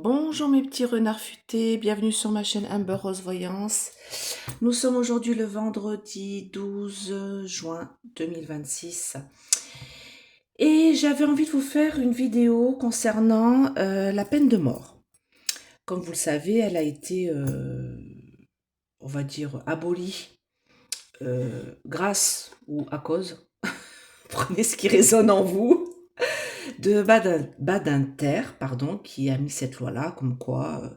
Bonjour mes petits renards futés, bienvenue sur ma chaîne Amber Rose Voyance. Nous sommes aujourd'hui le vendredi 12 juin 2026 et j'avais envie de vous faire une vidéo concernant la peine de mort. Comme vous le savez, elle a été, on va dire, abolie grâce ou à cause, prenez ce qui résonne en vous, de Badinter, pardon, qui a mis cette loi-là, comme quoi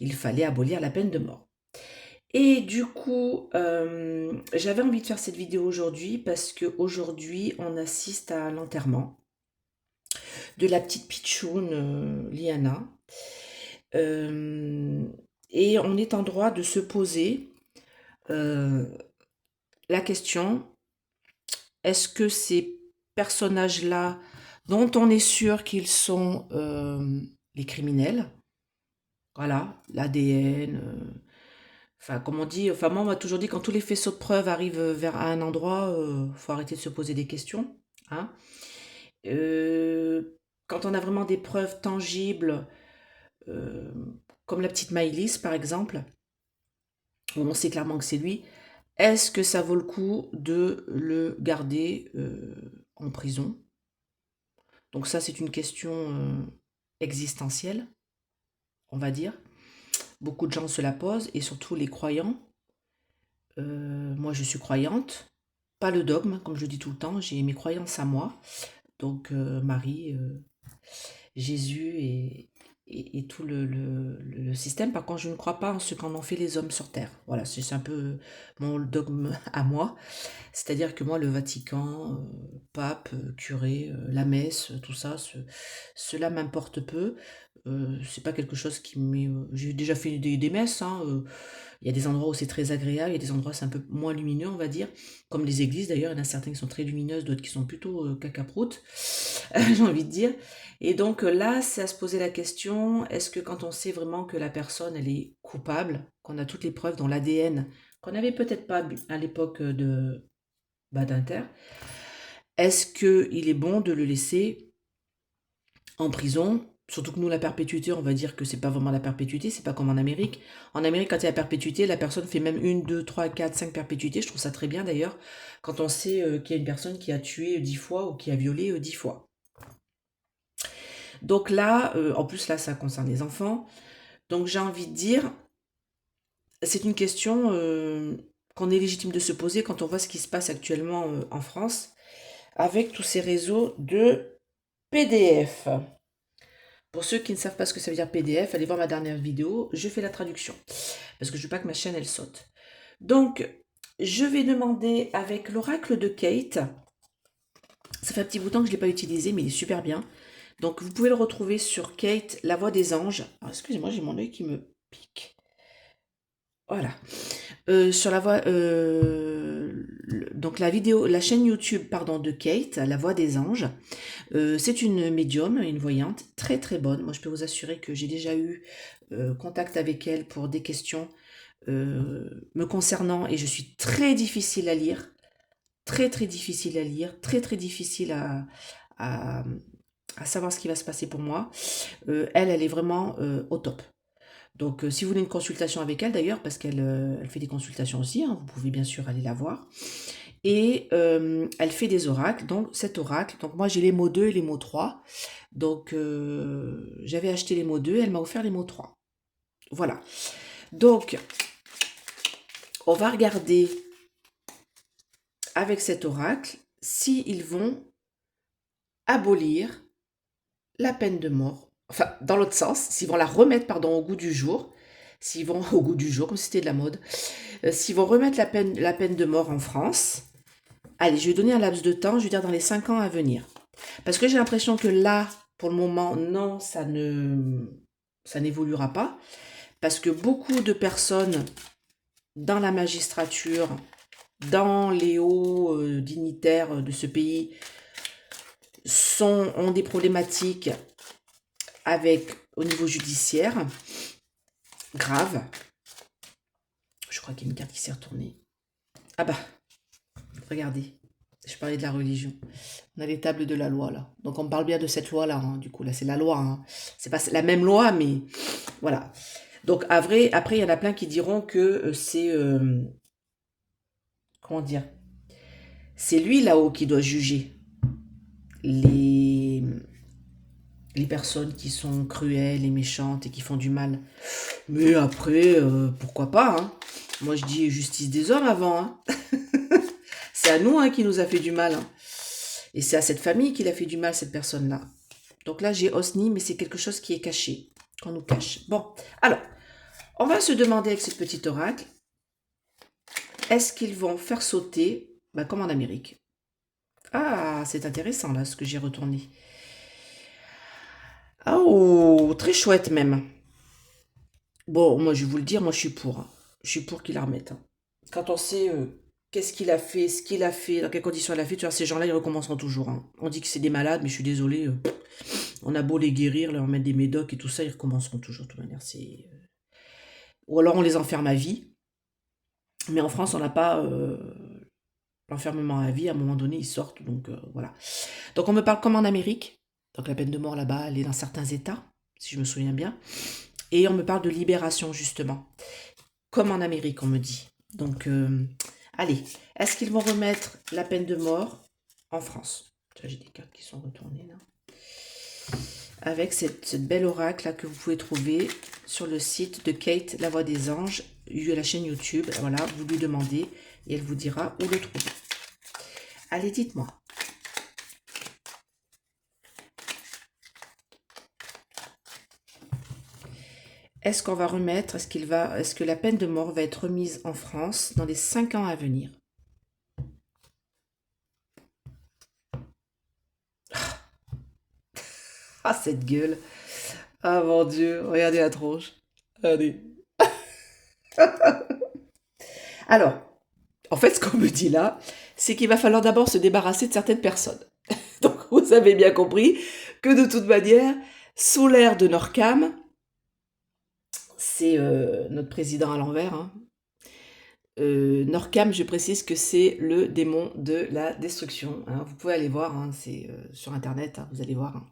il fallait abolir la peine de mort. Et du coup, j'avais envie de faire cette vidéo aujourd'hui parce qu'aujourd'hui, on assiste à l'enterrement de la petite pitchoune Liana. Euh, et on est en droit de se poser euh, la question, est-ce que ces personnages-là, dont on est sûr qu'ils sont les criminels, voilà, l'ADN, enfin, comme on dit, enfin, moi, on m'a toujours dit, quand tous les faisceaux de preuves arrivent vers un endroit, faut arrêter de se poser des questions, hein. Quand on a vraiment des preuves tangibles, euh, comme la petite Maïlis, par exemple, où on sait clairement que c'est lui, est-ce que ça vaut le coup de le garder en prison? Donc ça, c'est une question existentielle, on va dire. Beaucoup de gens se la posent, et surtout les croyants. Moi, je suis croyante, pas le dogme, comme je dis tout le temps, j'ai mes croyances à moi. Donc, Marie, Jésus et tout le système. Par contre, je ne crois pas en ce qu'en ont fait les hommes sur Terre. Voilà, c'est un peu mon dogme à moi. C'est-à-dire que moi, le Vatican, pape, curé, la messe, tout ça, cela m'importe peu. C'est pas quelque chose qui m'est. J'ai déjà fait des messes, hein, il y a des endroits où c'est très agréable, il y a des endroits où c'est un peu moins lumineux, on va dire. Comme les églises d'ailleurs, il y en a certaines qui sont très lumineuses, d'autres qui sont plutôt cacaproutes, j'ai envie de dire. Et donc là, c'est à se poser la question, est-ce que quand on sait vraiment que la personne, elle est coupable, qu'on a toutes les preuves dans l'ADN, qu'on n'avait peut-être pas à l'époque de Badinter, est-ce qu'il est bon de le laisser en prison? Surtout que nous, la perpétuité, on va dire que c'est pas vraiment la perpétuité, c'est pas comme en Amérique. En Amérique, quand il y a la perpétuité, la personne fait même une, deux, trois, quatre, cinq perpétuités. Je trouve ça très bien d'ailleurs, quand on sait qu'il y a une personne qui a tué 10 fois ou qui a violé 10 fois. Donc là, en plus là, ça concerne les enfants. Donc j'ai envie de dire, c'est une question qu'on est légitime de se poser quand on voit ce qui se passe actuellement en France avec tous ces réseaux de PDF. Pour ceux qui ne savent pas ce que ça veut dire PDF, allez voir ma dernière vidéo, je fais la traduction. Parce que je veux pas que ma chaîne, elle saute. Donc, je vais demander avec l'oracle de Kate. Ça fait un petit bout de temps que je ne l'ai pas utilisé, mais il est super bien. Donc, vous pouvez le retrouver sur Kate, la voix des anges. Alors, excusez-moi, j'ai mon œil qui me pique. Voilà. Sur la voix, donc la vidéo, la chaîne YouTube, pardon, de Kate, la voix des anges. C'est une médium, une voyante, très très bonne. Moi, je peux vous assurer que j'ai déjà eu contact avec elle pour des questions me concernant, et je suis très difficile à lire, très très difficile à lire, très très difficile à, à savoir ce qui va se passer pour moi. Elle est vraiment au top. Donc, si vous voulez une consultation avec elle, d'ailleurs, parce qu'elle elle fait des consultations aussi, hein, vous pouvez bien sûr aller la voir. Et elle fait des oracles, donc cet oracle, donc moi j'ai les mots 2 et les mots 3. Donc, j'avais acheté les mots 2, elle m'a offert les mots 3. Voilà. Donc, on va regarder avec cet oracle s'ils vont abolir la peine de mort. Enfin, dans l'autre sens, s'ils vont la remettre, pardon, au goût du jour. S'ils vont au goût du jour, comme si c'était de la mode. S'ils vont remettre la peine de mort en France. Allez, je vais donner un laps de temps, je vais dire dans les 5 ans à venir. Parce que j'ai l'impression que là, pour le moment, non, ça n'évoluera pas. Parce que beaucoup de personnes dans la magistrature, dans les hauts dignitaires de ce pays, ont des problématiques avec au niveau judiciaire graves. Je crois qu'il y a une carte qui s'est retournée. Ah bah, regardez. Je parlais de la religion. On a les tables de la loi, là. Donc, on parle bien de cette loi-là, hein, du coup. Là, c'est la loi. Hein. C'est pas la même loi, mais voilà. Donc, après, il y en a plein qui diront que c'est... comment dire? C'est lui, là-haut, qui doit juger les, les personnes qui sont cruelles et méchantes et qui font du mal. Mais après, pourquoi pas, hein. Moi, je dis justice des hommes avant, hein. C'est à nous, hein, qui nous a fait du mal, hein. Et c'est à cette famille qu'il a fait du mal, cette personne-là. Donc là, j'ai Osni, mais c'est quelque chose qui est caché, qu'on nous cache. Bon, alors, on va se demander avec ce petit oracle, est-ce qu'ils vont faire sauter, comme en Amérique? Ah, c'est intéressant, là, ce que j'ai retourné. Oh, très chouette même. Bon, moi, je vais vous le dire, moi, je suis pour. Hein. Je suis pour qu'ils la remettent. Hein. Quand on sait qu'est-ce qu'il a fait, ce qu'il a fait, dans quelles conditions il a fait, tu vois, ces gens-là, ils recommenceront toujours. Hein. On dit que c'est des malades, mais je suis désolée. On a beau les guérir, leur mettre des médocs et tout ça, ils recommenceront toujours de toute manière. Ou alors on les enferme à vie. Mais en France, on n'a pas l'enfermement à vie. À un moment donné, ils sortent. Donc voilà. Donc on me parle comme en Amérique. Donc la peine de mort là-bas, elle est dans certains États, si je me souviens bien. Et on me parle de libération, justement. Comme en Amérique, on me dit. Donc, allez. Est-ce qu'ils vont remettre la peine de mort en France? J'ai des cartes qui sont retournées là. Avec cette belle oracle là que vous pouvez trouver sur le site de Kate, la voix des anges, la chaîne YouTube. Voilà, vous lui demandez et elle vous dira où le trouver. Allez, dites-moi. Est-ce qu'on va remettre, est-ce que la peine de mort va être remise en France dans les 5 ans à venir? Ah, cette gueule. Ah, mon Dieu. Regardez la tronche. Regardez. Alors, en fait, ce qu'on me dit là, c'est qu'il va falloir d'abord se débarrasser de certaines personnes. Donc, vous avez bien compris que de toute manière, sous l'ère de Norcam, c'est notre président à l'envers. Hein. Norcam, je précise que c'est le démon de la destruction. Hein. Vous pouvez aller voir, hein, c'est sur Internet, hein, vous allez voir. Hein.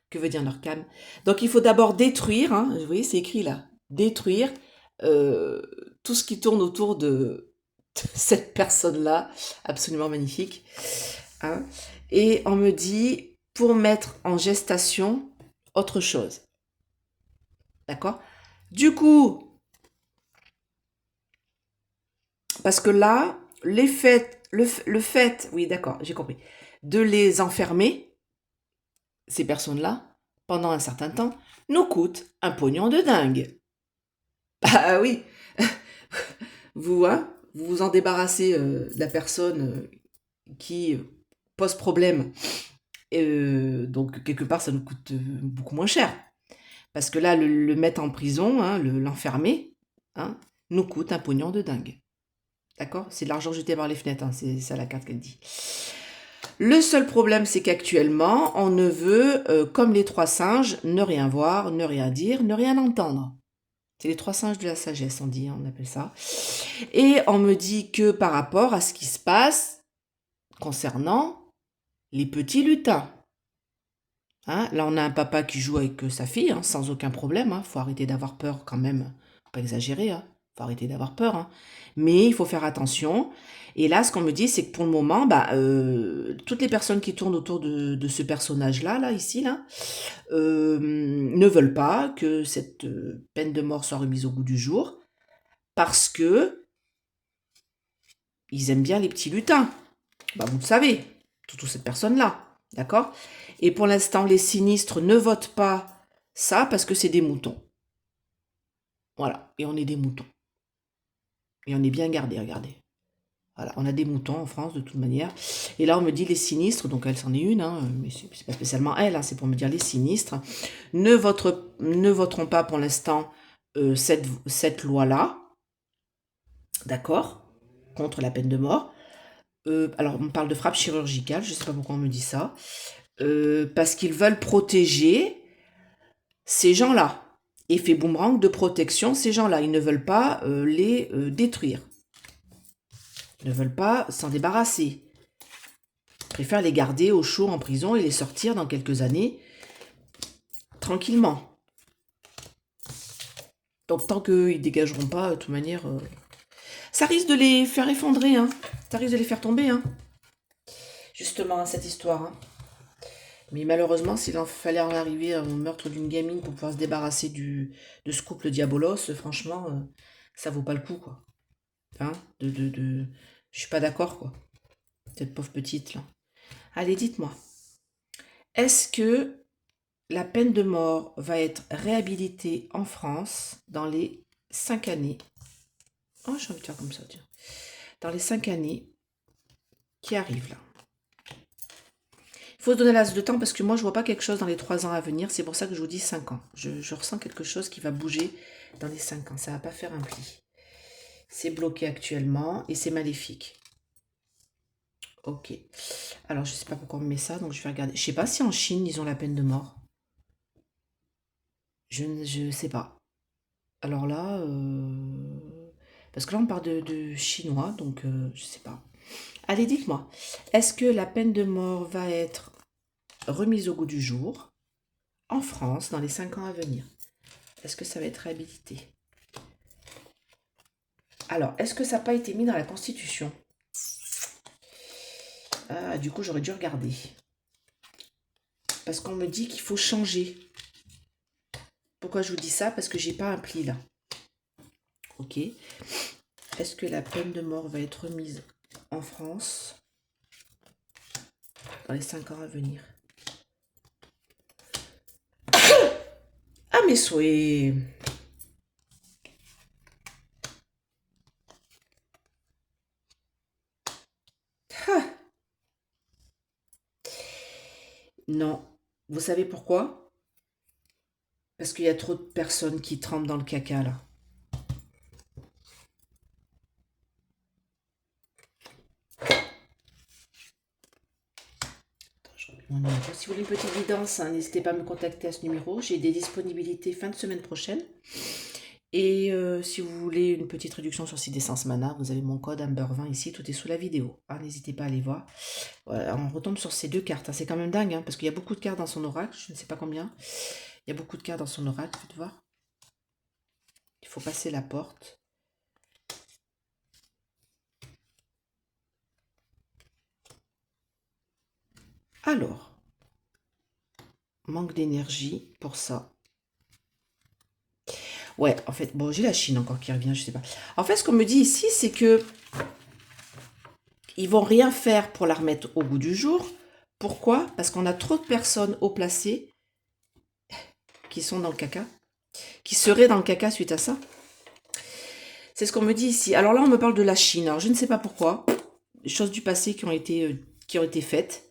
Que veut dire Norcam? Donc il faut d'abord détruire, hein, vous voyez, c'est écrit là, détruire tout ce qui tourne autour de cette personne-là, absolument magnifique. Hein. Et on me dit, pour mettre en gestation autre chose. D'accord? Du coup, parce que là, le fait, oui d'accord, j'ai compris, de les enfermer, ces personnes-là, pendant un certain temps, nous coûte un pognon de dingue. Ah oui, vous, hein, vous vous en débarrassez de la personne qui pose problème. Donc, quelque part, ça nous coûte beaucoup moins cher. Parce que là, le mettre en prison, hein, l'enfermer, hein, nous coûte un pognon de dingue. D'accord? C'est de l'argent jeté par les fenêtres, hein, c'est ça la carte qu'elle dit. Le seul problème, c'est qu'actuellement, on ne veut, comme les 3 singes, ne rien voir, ne rien dire, ne rien entendre. C'est les 3 singes de la sagesse, on dit, on appelle ça. Et on me dit que par rapport à ce qui se passe concernant les petits lutins. Hein, là, on a un papa qui joue avec sa fille, hein, sans aucun problème. Hein, faut arrêter d'avoir peur quand même. Faut pas exagérer. Hein, faut arrêter d'avoir peur. Hein. Mais il faut faire attention. Et là, ce qu'on me dit, c'est que pour le moment, toutes les personnes qui tournent autour de ce personnage-là, là, ici, là, ne veulent pas que cette peine de mort soit remise au goût du jour, parce que ils aiment bien les petits lutins. Vous le savez, toute cette personne-là, d'accord? Et pour l'instant, les sinistres ne votent pas ça parce que c'est des moutons. Voilà, et on est des moutons. Et on est bien gardés, regardez. Voilà, on a des moutons en France de toute manière. Et là, on me dit les sinistres, donc elle c'en est une, hein, mais c'est pas spécialement elle, hein, c'est pour me dire les sinistres, ne voteront pas pour l'instant cette loi-là, d'accord, contre la peine de mort. Alors, on parle de frappe chirurgicale, je ne sais pas pourquoi on me dit ça, parce qu'ils veulent protéger ces gens-là. Effet boomerang de protection, ces gens-là, ils ne veulent pas les détruire. Ils ne veulent pas s'en débarrasser. préfèrent les garder au chaud en prison et les sortir dans quelques années tranquillement. Donc tant qu'ils ne dégageront pas, de toute manière, ça risque de les faire effondrer, hein. Ça risque de les faire tomber, hein. Justement, cette histoire, hein. Mais malheureusement, s'il en fallait en arriver au meurtre d'une gamine pour pouvoir se débarrasser de ce couple diabolos, franchement, ça vaut pas le coup, quoi. Hein, je suis pas d'accord, quoi. Cette pauvre petite, là. Allez, dites-moi. Est-ce que la peine de mort va être réhabilitée en France dans les 5 années? Oh, j'ai envie de faire comme ça, tiens. Dans les 5 années qui arrivent, là. Il faut se donner l'as de temps parce que moi, je vois pas quelque chose dans les 3 ans à venir. C'est pour ça que je vous dis 5 ans. Je ressens quelque chose qui va bouger dans les 5 ans. Ça va pas faire un pli. C'est bloqué actuellement et c'est maléfique. Ok. Alors, je sais pas pourquoi on me met ça, donc je vais regarder. Je sais pas si en Chine, ils ont la peine de mort. Je sais pas. Alors là, parce que là, on parle de chinois, donc je sais pas. Allez, dites-moi. Est-ce que la peine de mort va être remise au goût du jour en France dans les 5 ans à venir? Est-ce que ça va être réhabilité? Alors, est-ce que ça n'a pas été mis dans la Constitution? Ah, du coup, j'aurais dû regarder. Parce qu'on me dit qu'il faut changer. Pourquoi je vous dis ça? Parce que j'ai pas un pli là. Ok. Est-ce que la peine de mort va être remise en France dans les 5 ans à venir? Ah, mes souhaits! Ah. Non. Vous savez pourquoi? Parce qu'il y a trop de personnes qui trempent dans le caca là. Si vous voulez une petite guidance, hein, n'hésitez pas à me contacter à ce numéro. J'ai des disponibilités fin de semaine prochaine. Et si vous voulez une petite réduction sur Seed Essence Mana, vous avez mon code Amber20 ici, tout est sous la vidéo. Ah, n'hésitez pas à aller voir. Voilà, on retombe sur ces 2 cartes. Hein. C'est quand même dingue, hein, parce qu'il y a beaucoup de cartes dans son oracle. Je ne sais pas combien. Il y a beaucoup de cartes dans son oracle, faites voir. Il faut passer la porte. Alors, manque d'énergie pour ça. Ouais, en fait, bon, j'ai la Chine encore qui revient, je sais pas. En fait, ce qu'on me dit ici, c'est que ils vont rien faire pour la remettre au goût du jour. Pourquoi? Parce qu'on a trop de personnes haut placées qui sont dans le caca, qui seraient dans le caca suite à ça. C'est ce qu'on me dit ici. Alors là, on me parle de la Chine. Alors, je ne sais pas pourquoi. Des choses du passé qui ont été faites.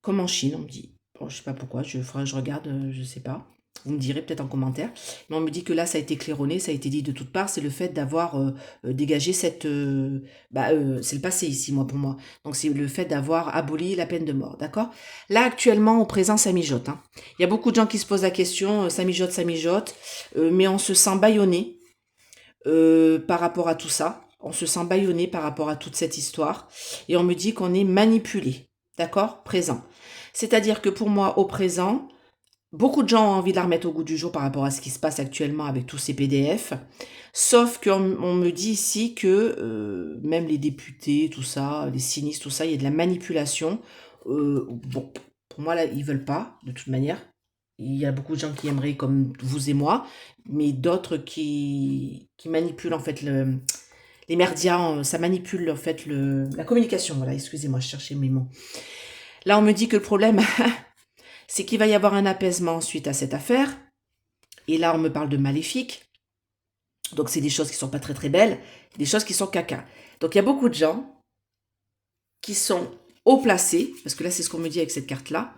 Comme en Chine, on me dit. Bon, je sais pas pourquoi. Je regarde, je sais pas. Vous me direz peut-être en commentaire. Mais on me dit que là, ça a été claironné, ça a été dit de toutes parts. C'est le fait d'avoir dégagé cette... c'est le passé ici, moi, pour moi. Donc, c'est le fait d'avoir aboli la peine de mort, d'accord? Là, actuellement, au présent, ça mijote. Hein. Il y a beaucoup de gens qui se posent la question, ça mijote. Mais on se sent bâillonné par rapport à tout ça. On se sent bâillonné par rapport à toute cette histoire. Et on me dit qu'on est manipulé, d'accord? Présent. C'est-à-dire que pour moi, au présent... Beaucoup de gens ont envie de la remettre au goût du jour par rapport à ce qui se passe actuellement avec tous ces PDF. Sauf qu'on me dit ici que même les députés, tout ça, les sinistres, tout ça, il y a de la manipulation. Bon, pour moi, là, ils veulent pas, de toute manière. Il y a beaucoup de gens qui aimeraient, comme vous et moi, mais d'autres qui manipulent, en fait, les merdias. Ça manipule, en fait, la communication. Voilà, excusez-moi, je cherchais mes mots. Là, on me dit que le problème... c'est qu'il va y avoir un apaisement suite à cette affaire. Et là, on me parle de maléfique. Donc, c'est des choses qui sont pas très très belles, des choses qui sont caca. Donc, il y a beaucoup de gens qui sont haut placés, parce que là, c'est ce qu'on me dit avec cette carte-là,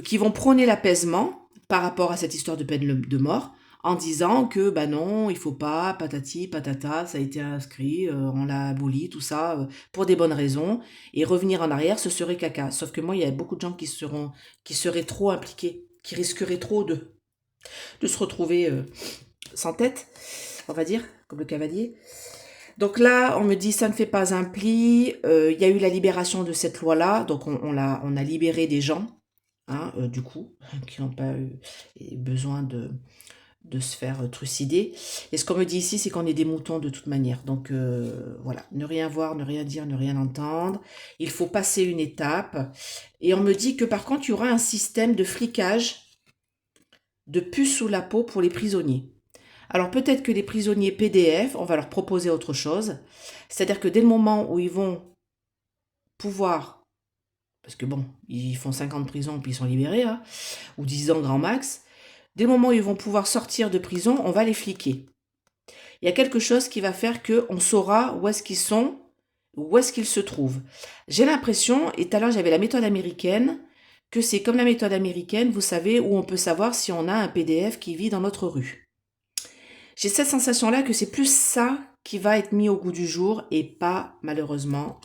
qui vont prôner l'apaisement par rapport à cette histoire de peine de mort, en disant que, bah non, il faut pas, patati, patata, ça a été inscrit, on l'a aboli, tout ça, pour des bonnes raisons, et revenir en arrière, ce serait caca. Sauf que moi, il y a beaucoup de gens qui seraient trop impliqués, qui risqueraient trop de se retrouver sans tête, on va dire, comme le cavalier. Donc là, on me dit ça ne fait pas un pli. Il y a eu la libération de cette loi-là, donc on a libéré des gens, hein, du coup, qui n'ont pas eu besoin de se faire trucider. Et ce qu'on me dit ici, c'est qu'on est des moutons de toute manière. Donc voilà, ne rien voir, ne rien dire, ne rien entendre. Il faut passer une étape. Et on me dit que par contre, il y aura un système de flicage de puces sous la peau pour les prisonniers. Alors peut-être que les prisonniers PDF, on va leur proposer autre chose. C'est-à-dire que dès le moment où ils vont pouvoir, parce que bon, ils font 5 ans de prison puis ils sont libérés, hein, ou 10 ans grand max, dès le moment où ils vont pouvoir sortir de prison, on va les fliquer. Il y a quelque chose qui va faire qu'on saura où est-ce qu'ils sont, où est-ce qu'ils se trouvent. J'ai l'impression, et tout à l'heure j'avais la méthode américaine, que c'est comme la méthode américaine, vous savez, où on peut savoir si on a un PDF qui vit dans notre rue. J'ai cette sensation-là que c'est plus ça qui va être mis au goût du jour et pas, malheureusement,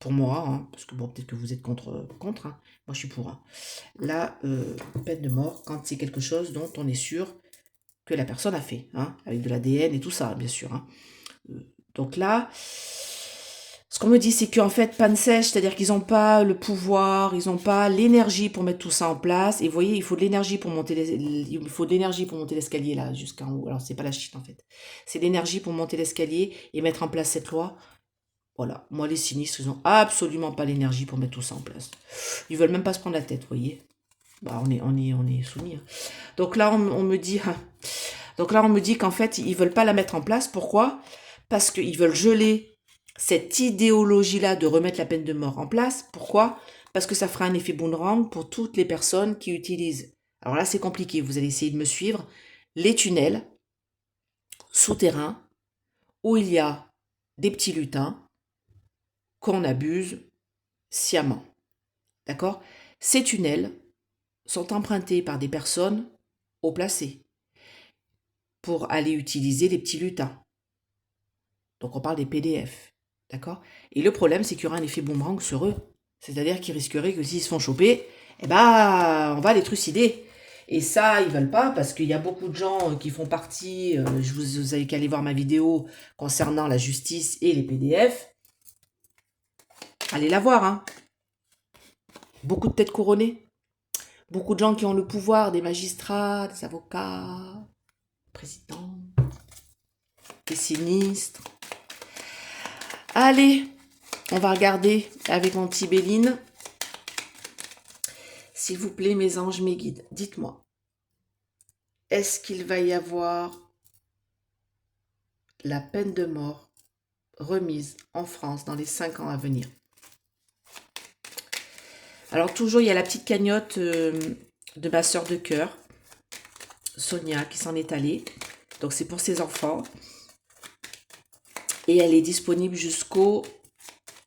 pour moi, hein, parce que bon, peut-être que vous êtes contre, hein, moi je suis pour. Hein. La peine de mort quand c'est quelque chose dont on est sûr que la personne a fait, hein, avec de l'ADN et tout ça, bien sûr. Hein. Donc là, ce qu'on me dit, c'est qu'en fait, panne sèche, c'est-à-dire qu'ils n'ont pas le pouvoir, ils n'ont pas l'énergie pour mettre tout ça en place. Et vous voyez, il faut de l'énergie pour monter l'escalier là, jusqu'en haut. Alors, c'est pas la Chine en fait. C'est l'énergie pour monter l'escalier et mettre en place cette loi. Voilà, moi les sinistres, ils n'ont absolument pas l'énergie pour mettre tout ça en place. Ils veulent même pas se prendre la tête, vous voyez. Bah, on est soumis. Hein. Donc là, on me dit... Donc là, on me dit qu'en fait, ils veulent pas la mettre en place. Pourquoi? Parce qu'ils veulent geler cette idéologie-là de remettre la peine de mort en place. Pourquoi? Parce que ça fera un effet boomerang pour toutes les personnes qui utilisent. Alors là, c'est compliqué. Vous allez essayer de me suivre. Les tunnels souterrains où il y a des petits lutins qu'on abuse sciemment. D'accord? Ces tunnels sont empruntés par des personnes haut placées pour aller utiliser les petits lutins. Donc on parle des PDF. D'accord? Et le problème, c'est qu'il y aura un effet boomerang sur eux. C'est-à-dire qu'ils risqueraient que s'ils se font choper, eh ben, on va les trucider. Et ça, ils veulent pas parce qu'il y a beaucoup de gens qui font partie, vous avez qu'à aller voir ma vidéo concernant la justice et les PDF. Allez la voir, hein. Beaucoup de têtes couronnées. Beaucoup de gens qui ont le pouvoir, des magistrats, des avocats, présidents, des sinistres. Allez, on va regarder avec mon petit Béline. S'il vous plaît, mes anges, mes guides, dites-moi. Est-ce qu'il va y avoir la peine de mort remise en France dans les 5 ans à venir? Alors toujours, il y a la petite cagnotte de ma sœur de cœur, Sonia, qui s'en est allée. Donc c'est pour ses enfants. Et elle est disponible jusqu'au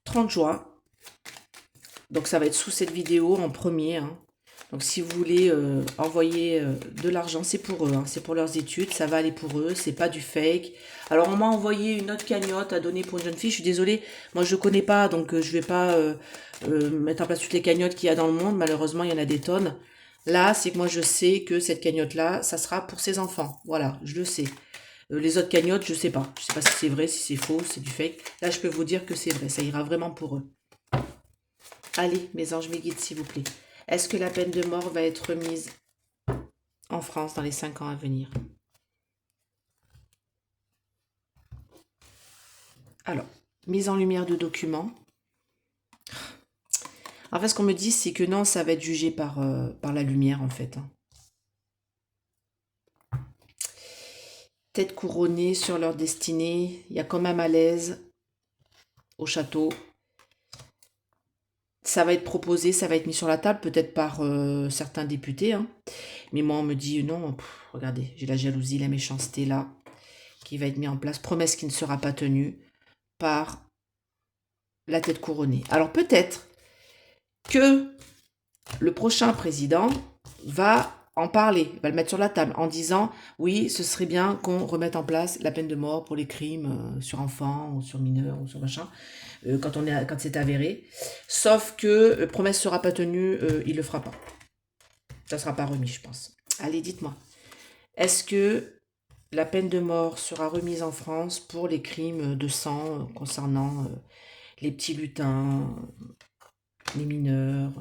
30 juin. Donc ça va être sous cette vidéo en premier. Hein. Donc si vous voulez envoyer de l'argent, c'est pour eux. Hein. C'est pour leurs études, ça va aller pour eux. C'est pas du fake. Alors on m'a envoyé une autre cagnotte à donner pour une jeune fille. Je suis désolée, moi je ne connais pas. Donc je vais pas mettre en place toutes les cagnottes qu'il y a dans le monde. Malheureusement, il y en a des tonnes. Là, c'est que moi je sais que cette cagnotte-là, ça sera pour ses enfants. Voilà, je le sais. Les autres cagnottes, je sais pas. Je sais pas si c'est vrai, si c'est faux, c'est du fake. Là, je peux vous dire que c'est vrai. Ça ira vraiment pour eux. Allez, mes anges, mes guides, s'il vous plaît. Est-ce que la peine de mort va être remise en France dans les 5 ans à venir? Alors, mise en lumière de documents. En fait, ce qu'on me dit, c'est que non, ça va être jugé par la lumière, en fait. Hein. Tête couronnée sur leur destinée. Il y a quand même un malaise au château. Ça va être proposé, ça va être mis sur la table, peut-être par certains députés. Hein. Mais moi, on me dit non, regardez, j'ai la jalousie, la méchanceté là, qui va être mis en place. Promesse qui ne sera pas tenue par la tête couronnée. Alors peut-être que le prochain président va en parler, va le mettre sur la table en disant oui, ce serait bien qu'on remette en place la peine de mort pour les crimes sur enfants ou sur mineurs ou sur machin, quand c'est avéré. Sauf que promesse sera pas tenue, il le fera pas. Ça sera pas remis, je pense. Allez, dites-moi. Est-ce que la peine de mort sera remise en France pour les crimes de sang concernant les petits lutins, les mineurs,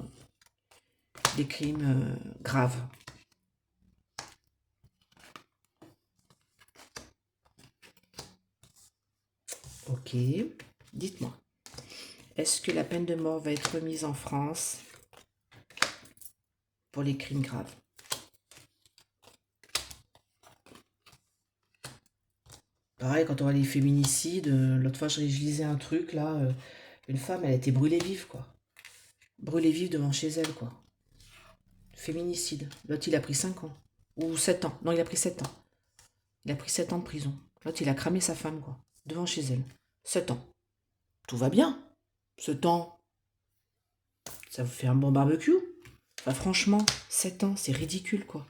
les crimes graves. Ok, dites-moi, est-ce que la peine de mort va être remise en France pour les crimes graves? Pareil, quand on voit les féminicides, l'autre fois je lisais un truc là, une femme elle a été brûlée vive quoi. Brûlée vive devant chez elle quoi. Féminicide. L'autre il a pris 5 ans. Ou 7 ans. Non, il a pris 7 ans. Il a pris 7 ans de prison. L'autre il a cramé sa femme quoi. Devant chez elle. 7 ans. Tout va bien. 7 ans. Ça vous fait un bon barbecue. Enfin, franchement, 7 ans, c'est ridicule quoi.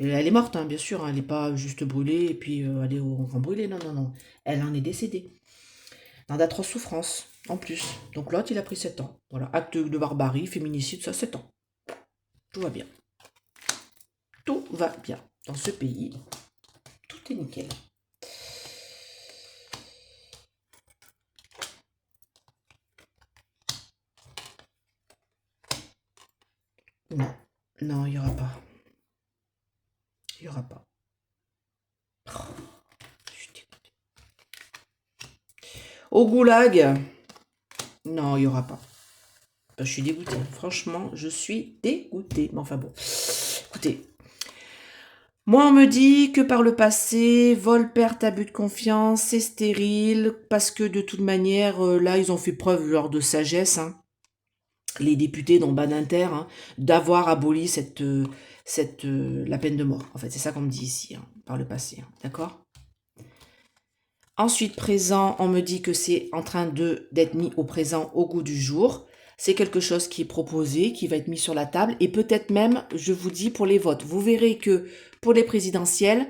Et elle est morte, hein, bien sûr, hein, elle n'est pas juste brûlée et puis elle est au grand brûlé, non, non, non. Elle en est décédée. Dans d'atroces souffrances, en plus. Donc l'autre, il a pris 7 ans. Voilà, acte de barbarie, féminicide, ça, 7 ans. Tout va bien. Tout va bien. Dans ce pays, tout est nickel. Non, non, il n'y aura pas. Il n'y aura pas. Oh, je suis dégoûtée. Au goulag, non, il n'y aura pas. Je suis dégoûtée. Franchement, je suis dégoûtée. Mais enfin bon. Écoutez, moi, on me dit que par le passé, vol, perte, abus de confiance, c'est stérile, parce que de toute manière, là, ils ont fait preuve lors de sagesse, hein, les députés, dont Badinter, hein, d'avoir aboli la peine de mort. En fait, c'est ça qu'on me dit ici, hein, par le passé, hein, d'accord? Ensuite, présent, on me dit que c'est en train d'être mis au présent, au goût du jour. C'est quelque chose qui est proposé, qui va être mis sur la table, et peut-être même, je vous dis, pour les votes. Vous verrez que pour les présidentielles,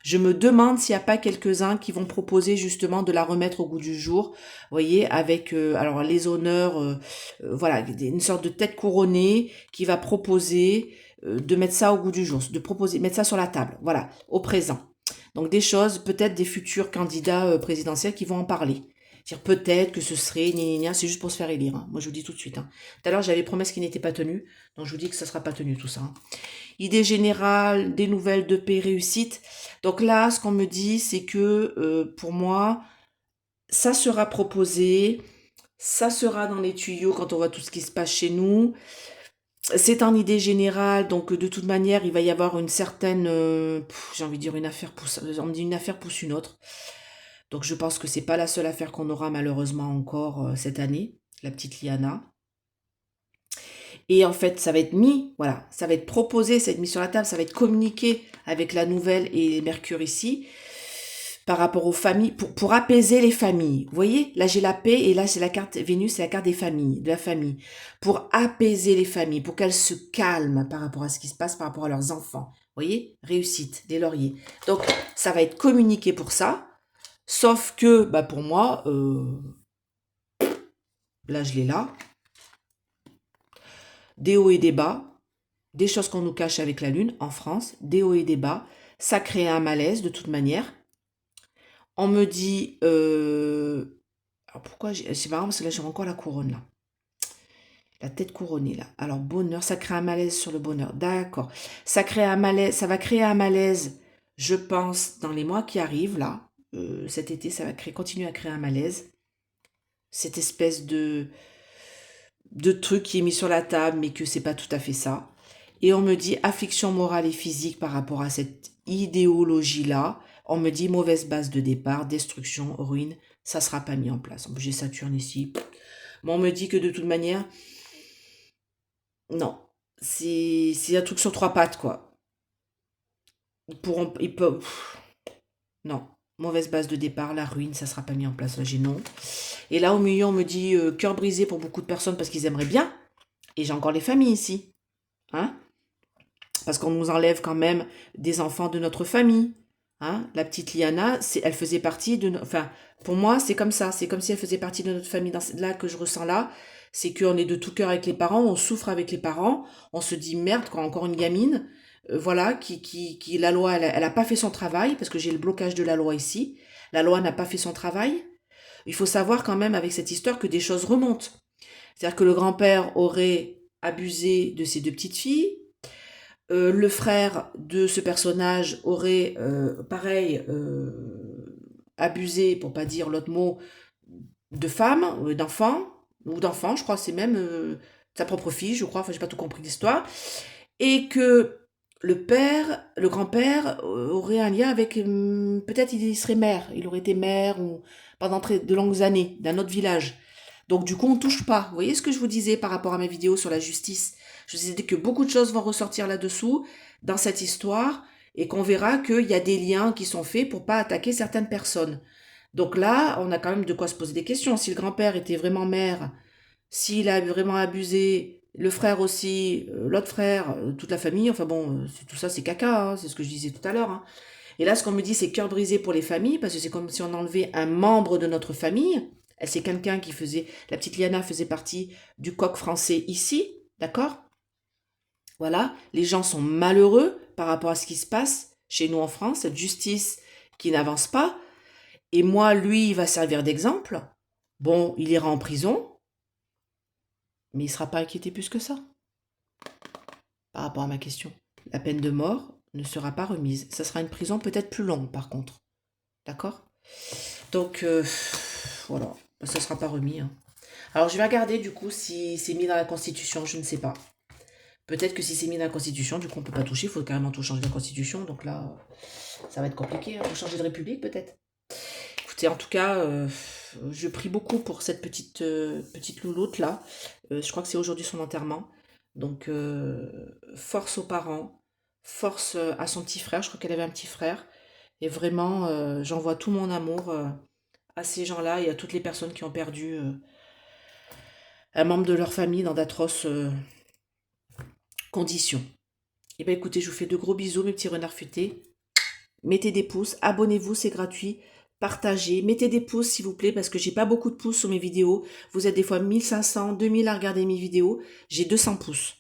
je me demande s'il n'y a pas quelques-uns qui vont proposer justement de la remettre au goût du jour. Vous voyez, avec alors les honneurs, voilà, une sorte de tête couronnée qui va proposer de mettre ça au goût du jour, de proposer, mettre ça sur la table, voilà, au présent. Donc des choses, peut-être des futurs candidats présidentiels qui vont en parler. Dire peut-être que ce serait, c'est juste pour se faire élire. Hein. Moi je vous dis tout de suite. Hein. Tout à l'heure j'avais promesses qui n'étaient pas tenues, donc je vous dis que ça ne sera pas tenu tout ça. Hein. Idée générale, des nouvelles de paix, réussite. Donc là, ce qu'on me dit, c'est que pour moi, ça sera proposé, ça sera dans les tuyaux quand on voit tout ce qui se passe chez nous. C'est en idée générale, donc de toute manière, il va y avoir une certaine, j'ai envie de dire une affaire pousse, on me dit une affaire pousse une autre. Donc je pense que c'est pas la seule affaire qu'on aura malheureusement encore cette année, la petite Liana. Et en fait, ça va être mis, voilà, ça va être proposé, ça va être mis sur la table, ça va être communiqué avec la nouvelle et Mercure ici, par rapport aux familles, pour apaiser les familles. Vous voyez, là j'ai la paix et là c'est la carte Vénus, c'est la carte des familles, de la famille. Pour apaiser les familles, pour qu'elles se calment par rapport à ce qui se passe, par rapport à leurs enfants. Vous voyez, réussite, des lauriers. Donc ça va être communiqué pour ça, sauf que, bah pour moi, là je l'ai là, des hauts et des bas, des choses qu'on nous cache avec la Lune en France, des hauts et des bas, ça crée un malaise de toute manière. On me dit, alors pourquoi, c'est marrant parce que là j'ai encore la couronne là, la tête couronnée là. Alors bonheur, ça crée un malaise sur le bonheur, d'accord. Ça crée un malaise, ça va créer un malaise, je pense, dans les mois qui arrivent là, cet été, ça va continuer à créer un malaise. Cette espèce de truc qui est mis sur la table, mais que c'est pas tout à fait ça. Et on me dit affliction morale et physique par rapport à cette idéologie-là. On me dit mauvaise base de départ, destruction, ruine, ça sera pas mis en place. En plus, j'ai Saturne ici. Mais on me dit que de toute manière, non, c'est un truc sur 3 pattes, quoi. Ils peuvent, non, mauvaise base de départ, la ruine, ça sera pas mis en place. Là, j'ai non. Et là, au milieu, on me dit cœur brisé pour beaucoup de personnes parce qu'ils aimeraient bien. Et j'ai encore les familles ici. Hein? Parce qu'on nous enlève quand même des enfants de notre famille. Hein? La petite Liana, elle faisait partie de... Enfin, pour moi, c'est comme ça. C'est comme si elle faisait partie de notre famille. Là, que je ressens là, c'est qu'on est de tout cœur avec les parents, on souffre avec les parents, on se dit, merde, quand encore une gamine, voilà, la loi, elle a pas fait son travail, parce que j'ai le blocage de la loi ici. La loi n'a pas fait son travail. Il faut savoir quand même avec cette histoire que des choses remontent. C'est-à-dire que le grand-père aurait abusé de ses deux petites filles. Le frère de ce personnage aurait, pareil, abusé, pour pas dire l'autre mot, de femmes, d'enfants, ou d'enfants, je crois, c'est même sa propre fille, je crois, enfin, j'ai pas tout compris l'histoire. Et que le grand-père aurait un lien avec, peut-être il serait maire, il aurait été maire ou pendant de longues années d'un autre village. Donc du coup on touche pas. Vous voyez ce que je vous disais par rapport à ma vidéo sur la justice. Je vous disais que beaucoup de choses vont ressortir là-dessous dans cette histoire et qu'on verra qu'il y a des liens qui sont faits pour pas attaquer certaines personnes. Donc là, on a quand même de quoi se poser des questions. Si le grand-père était vraiment maire, s'il a vraiment abusé, le frère aussi, l'autre frère, toute la famille, enfin bon, tout ça c'est caca, hein, c'est ce que je disais tout à l'heure. Hein. Et là, ce qu'on me dit, c'est cœur brisé pour les familles, parce que c'est comme si on enlevait un membre de notre famille. Elle, c'est quelqu'un qui faisait, la petite Liana faisait partie du coq français ici, d'accord? Voilà, les gens sont malheureux par rapport à ce qui se passe chez nous en France, cette justice qui n'avance pas. Et moi, lui, il va servir d'exemple. Bon, il ira en prison, mais il ne sera pas inquiété plus que ça par rapport à ma question. La peine de mort ne sera pas remise. Ça sera une prison peut-être plus longue, par contre. D'accord? Donc, voilà, ça ne sera pas remis. Hein. Alors, je vais regarder, du coup, si c'est mis dans la Constitution, je ne sais pas. Peut-être que si c'est mis dans la Constitution, du coup, on ne peut pas toucher, il faut carrément tout changer de la Constitution. Donc là, ça va être compliqué. Il faut changer de République, peut-être. Écoutez, en tout cas, je prie beaucoup pour cette petite louloute là. Je crois que c'est aujourd'hui son enterrement. Donc, force aux parents, force à son petit frère. Je crois qu'elle avait un petit frère. Et vraiment, j'envoie tout mon amour à ces gens-là et à toutes les personnes qui ont perdu un membre de leur famille dans d'atroces conditions. Et bien écoutez, je vous fais de gros bisous, mes petits renards futés. Mettez des pouces, abonnez-vous, c'est gratuit. Partagez, mettez des pouces s'il vous plaît, parce que j'ai pas beaucoup de pouces sur mes vidéos. Vous êtes des fois 1500, 2000 à regarder mes vidéos. J'ai 200 pouces.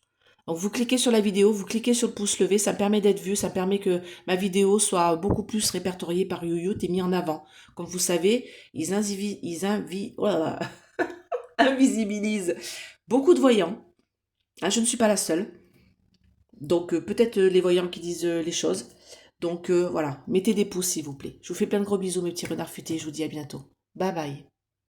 Donc vous cliquez sur la vidéo, vous cliquez sur le pouce levé, ça me permet d'être vu, ça permet que ma vidéo soit beaucoup plus répertoriée par YouTube et mise en avant. Comme vous savez, invisibilisent beaucoup de voyants. Hein, je ne suis pas la seule. Donc peut-être les voyants qui disent les choses. Donc voilà, mettez des pouces s'il vous plaît. Je vous fais plein de gros bisous mes petits renards futés, je vous dis à bientôt. Bye bye.